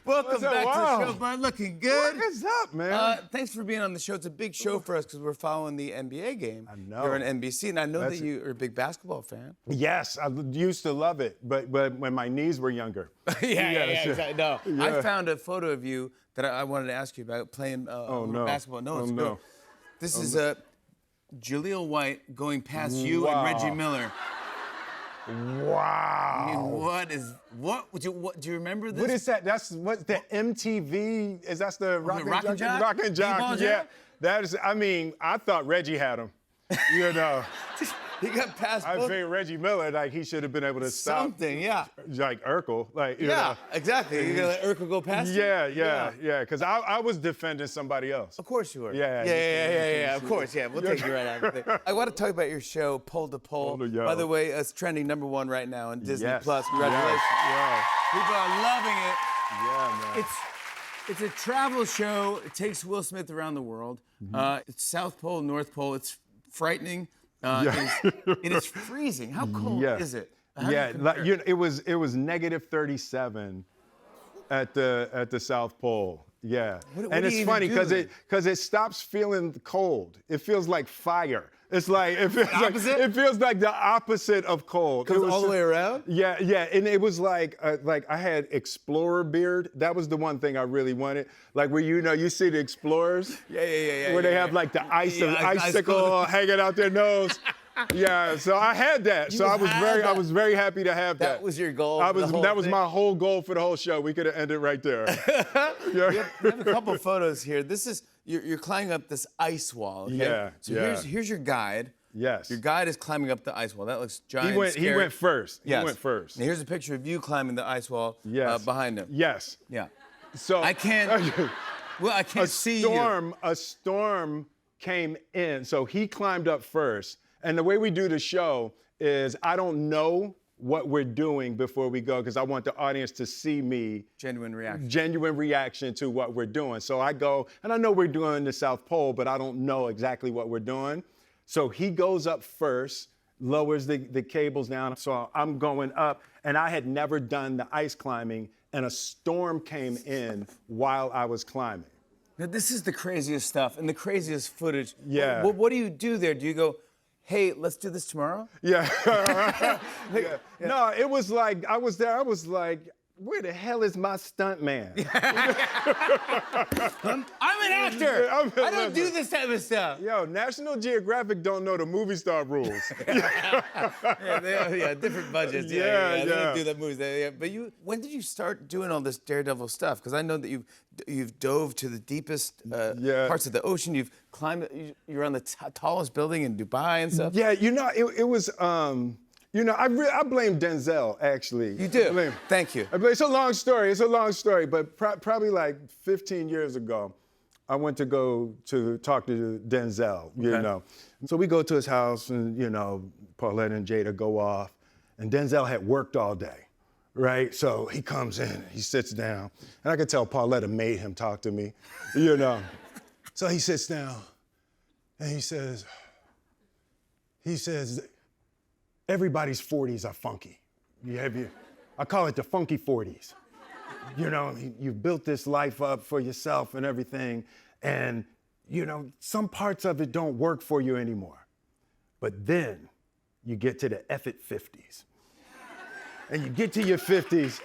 Welcome back to the show, bud. Looking good. What's up, man? Thanks for being on the show. It's a big show for us because we're following the NBA game. I know. You're on NBC, and I know that you are a big basketball fan. Yes, I used to love it, but when my knees were younger. Exactly. No. Yeah. I found a photo of you that I wanted to ask you about playing basketball. No, it's good. This is Jaleel White going past you and Reggie Miller. Wow. I mean, what do you remember this? What is that? That's what the MTV is. That's the Rock and Jock. Rock and Jock. Yeah. That is. I mean, I thought Reggie had him. You know. He got past. I think Reggie Miller, like he should have been able to stop something. Yeah. Like Urkel, like you know. Exactly. You're gonna let Urkel go past you? Yeah. Because I was defending somebody else. Of course you were. Yeah. Of course, yeah. We'll take you right out of there. I want to talk about your show, Pole to Pole. By the way, it's trending #1 right now on Disney Plus. Congratulations. Yeah. People are loving it. Yeah, man. It's a travel show. It takes Will Smith around the world. It's South Pole, North Pole. It's frightening. It is freezing. How cold is it? It was -37 at the South Pole. Yeah, and it's funny because it stops feeling cold. It feels like fire. It's like it feels like the opposite of cold. It goes all the way around. Yeah, and it was like I had explorer beard. That was the one thing I really wanted. Like where you see the explorers. Where they have like the icicle hanging out their nose. Yeah, so I had that. So I was very happy to have that. That was your goal. That was my whole goal for the whole show. We could have ended right there. We have a couple photos here. This is you're climbing up this ice wall. Okay? Yeah. So here's your guide. Yes. Your guide is climbing up the ice wall. That looks giant. He went first. Yes. He went first. And here's a picture of you climbing the ice wall behind him. Yes. Yeah. So I can't. Well, I can't see you. A storm came in, so he climbed up first. And the way we do the show is I don't know what we're doing before we go because I want the audience to see me. Genuine reaction to what we're doing. So I go, and I know we're doing the South Pole, but I don't know exactly what we're doing. So he goes up first, lowers the cables down. So I'm going up, and I had never done the ice climbing, and a storm came in while I was climbing. Now, this is the craziest stuff and the craziest footage. Yeah. What do you do there? Do you go, hey, let's do this tomorrow? Yeah. No, it was like, I was there, I was like, where the hell is my stunt man? I'm an actor. I don't do this type of stuff. Yo, National Geographic don't know the movie star rules. Different budgets. They don't do the movies. But when did you start doing all this daredevil stuff? Because I know that you've dove to the deepest parts of the ocean. You've climbed. You're on the tallest building in Dubai and stuff. Yeah, it was. I blame Denzel, actually. You do? Thank you. It's a long story, but probably like 15 years ago, I went to go to talk to Denzel, you know. So we go to his house and, Paulette and Jada go off, and Denzel had worked all day, right? So he comes in, he sits down, and I could tell Paulette made him talk to me, So he sits down, and he says, everybody's 40s are funky. I call it the funky 40s. You've built this life up for yourself and everything, and, some parts of it don't work for you anymore. But then you get to the F it 50s. And you get to your 50s,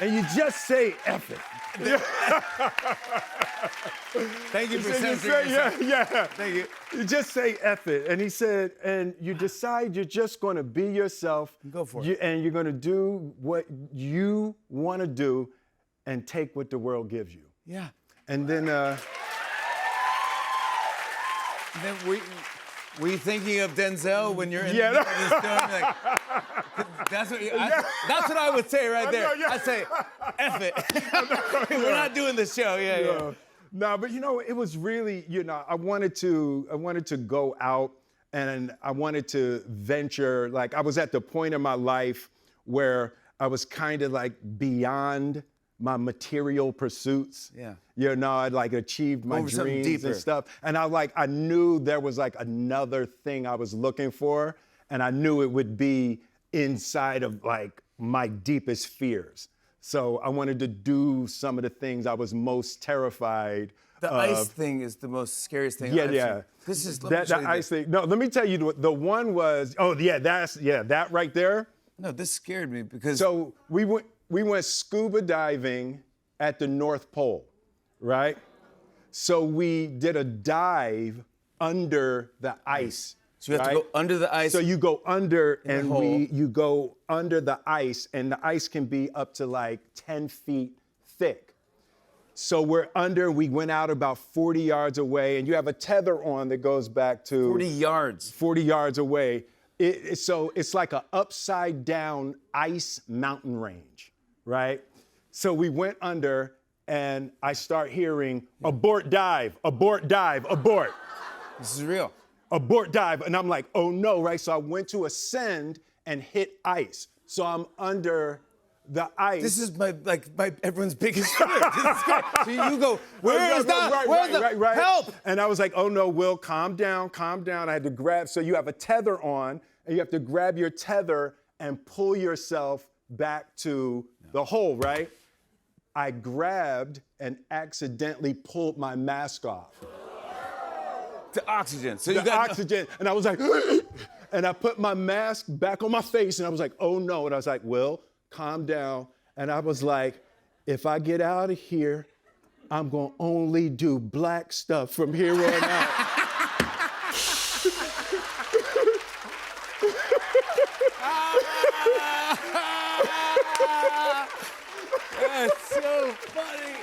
and you just say F it. Thank you for censoring yourself. Thank you. You just say F it. And he said, and you decide you're just going to be yourself. Go for it. And you're going to do what you want to do and take what the world gives you. Yeah. And then were you thinking of Denzel when you're in the middle of the storm? Like, that's what I would say right there. I'd say, F it. We're not doing this show. Yeah. No, but it was really, I wanted to go out and I wanted to venture. Like I was at the point in my life where I was kind of like beyond my material pursuits. Yeah. I'd like achieved my dreams and stuff. And I knew there was like another thing I was looking for. And I knew it would be inside of like my deepest fears. So I wanted to do some of the things I was most terrified The of. ice thing is the most scariest thing. Yeah, I've yeah. seen. This is The ice thing. No, let me tell you, the one was, that right there. No, this scared me because. So we went scuba diving at the North Pole, right? So we did a dive under the ice. So you have to go under the ice. So you go under and hole. you go under the ice, and the ice can be up to like 10 feet thick. So we're under, we went out about 40 yards away, and you have a tether on that goes back to 40 yards. 40 yards away. So it's like an upside down ice mountain range, right? So we went under, and I start hearing abort dive, abort dive, abort. This is real. Abort dive. And I'm like, oh no, right? So I went to ascend and hit ice. So I'm under the ice. This is my everyone's biggest fear. So you go, where's the help? And I was like, oh no, Will, calm down. I had to grab, so you have a tether on, and you have to grab your tether and pull yourself back to the hole, right? I grabbed and accidentally pulled my mask off. The oxygen. So You got oxygen. And I was like, and I put my mask back on my face, and I was like, oh no. And I was like, Will, calm down. And I was like, if I get out of here, I'm gonna only do black stuff from here on out. That's so funny.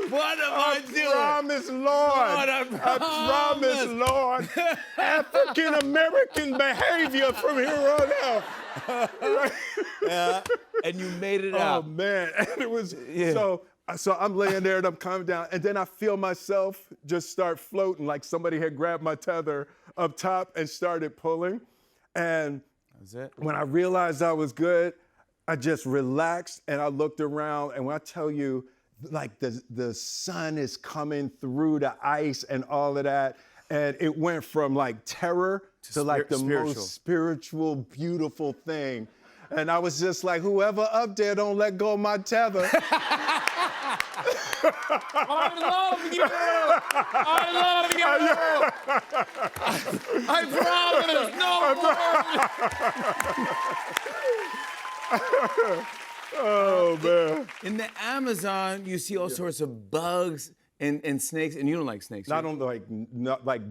What am I doing? Promise, Lord. Lord, I promise, Lord. African American behavior from here on out. Yeah, and you made it out. Oh man, and it was so I'm laying there and I'm calming down, and then I feel myself just start floating like somebody had grabbed my tether up top and started pulling. And That's it. when I realized I was good, I just relaxed and I looked around, and when I tell you, like the sun is coming through the ice and all of that, and it went from like terror to like the most spiritual, beautiful thing. And I was just like, whoever up there don't let go of my tether. I love you. I love you. I promise. No more. Oh man. In the Amazon, you see all sorts of bugs and snakes, and you don't like snakes. I don't like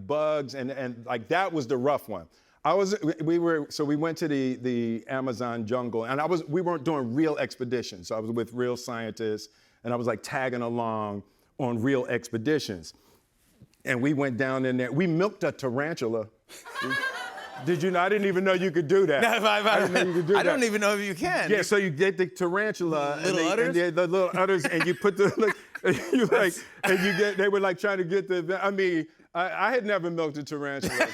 bugs, and like that was the rough one. We went to the Amazon jungle, and we weren't doing real expeditions. So I was with real scientists, and I was like tagging along on real expeditions. And we went down in there. We milked a tarantula. Did you know? I didn't even know you could do that. I didn't know you could do that. I don't even know if you can. Yeah, so you get the tarantula udders? the little udders, and you put they were like trying to get I mean, I had never milked a tarantula.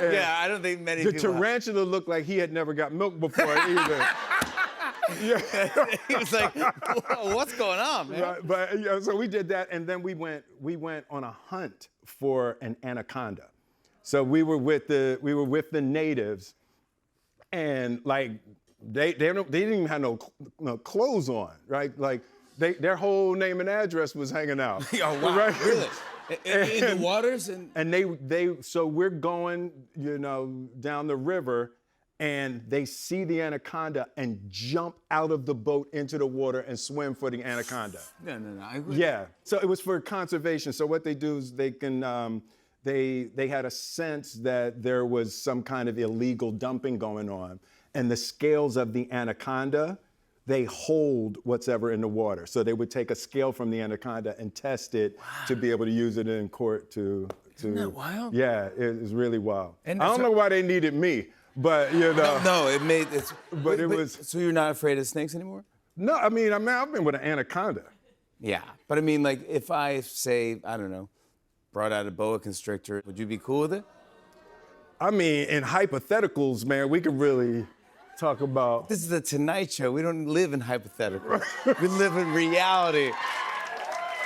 Yeah, I don't think many people. The tarantula looked like he had never got milked before either. Yeah. He was like, whoa, what's going on, man? Right, but so we did that, and then we went on a hunt for an anaconda. So we were with the natives, and like they didn't even have no clothes on, right? Like their whole name and address was hanging out. Oh wow, right? really? In the waters and so we're going, down the river, and they see the anaconda and jump out of the boat into the water and swim for the anaconda. No. Yeah. So it was for conservation. So what they do is they can. They had a sense that there was some kind of illegal dumping going on, and the scales of the anaconda, they hold what's ever in the water. So they would take a scale from the anaconda and test it to be able to use it in court to. Isn't that wild? Yeah, it was really wild. And I don't know why they needed me, but No, it made it. But it was. So you're not afraid of snakes anymore? No, I mean, I've been with an anaconda. Yeah, but I mean, like, if I say, I don't know, brought out a boa constrictor, would you be cool with it? I mean, in hypotheticals, man, we could really talk about. This is the Tonight Show. We don't live in hypotheticals. We live in reality.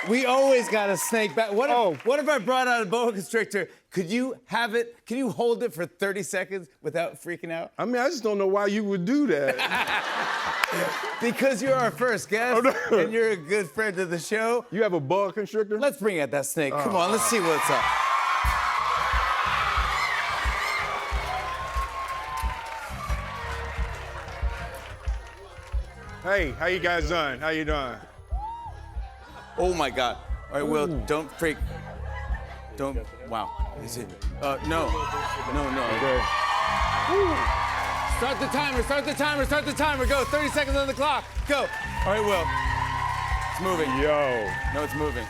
We always got a snake back. What if I brought out a boa constrictor, Could you have it? Can you hold it for 30 seconds without freaking out? I mean, I just don't know why you would do that. Because you're our first guest, and you're a good friend of the show. You have a boa constrictor? Let's bring out that snake. Come on, let's see what's up. Hey, how you guys doing? How you doing? Oh my God. All right, Will, don't freak. Don't, wow. Is it? No. Okay. Start the timer, go. 30 seconds on the clock, go. All right, Will. It's moving. Yo. No, it's moving.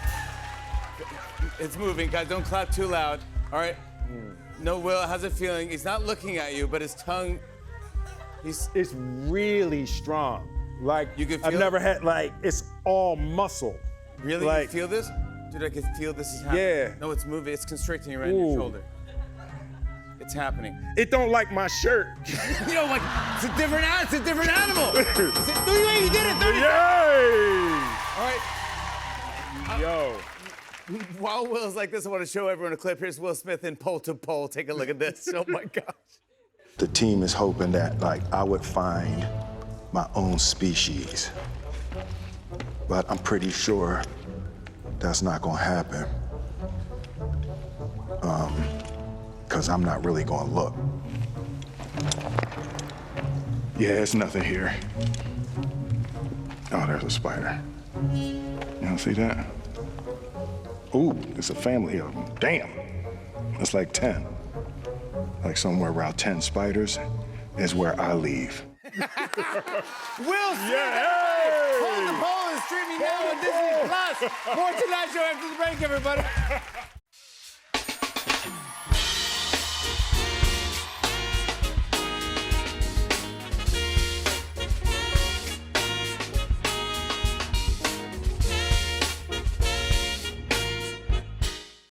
It's moving, guys, don't clap too loud, all right? No, Will, how's it feeling? He's not looking at you, but his tongue, It's really strong. Like, You can I've feel never it? had, like, it's all muscle. Really, Like- you feel this? Dude, I can feel this is happening. Yeah. No, it's moving, it's constricting right in your Ooh. shoulder. It's happening. It don't like my shirt. You know, like, it's a different animal. No, you did it, 30 Yay! All right, Yo. while Will's like this, I want to show everyone a clip. Here's Will Smith in Pole to Pole. Take a look at this. Oh my gosh. The team is hoping that, like, I would find my own species. But I'm pretty sure that's not gonna happen. Because I'm not really gonna look. Yeah, it's nothing here. Oh, there's a spider. You don't see that? Ooh, it's a family of them. Damn. That's like 10. Like somewhere around 10 spiders is where I leave. Will Smith, Yeah. Pole to Pole is streaming now on Disney Plus. More Tonight Show after the break, everybody.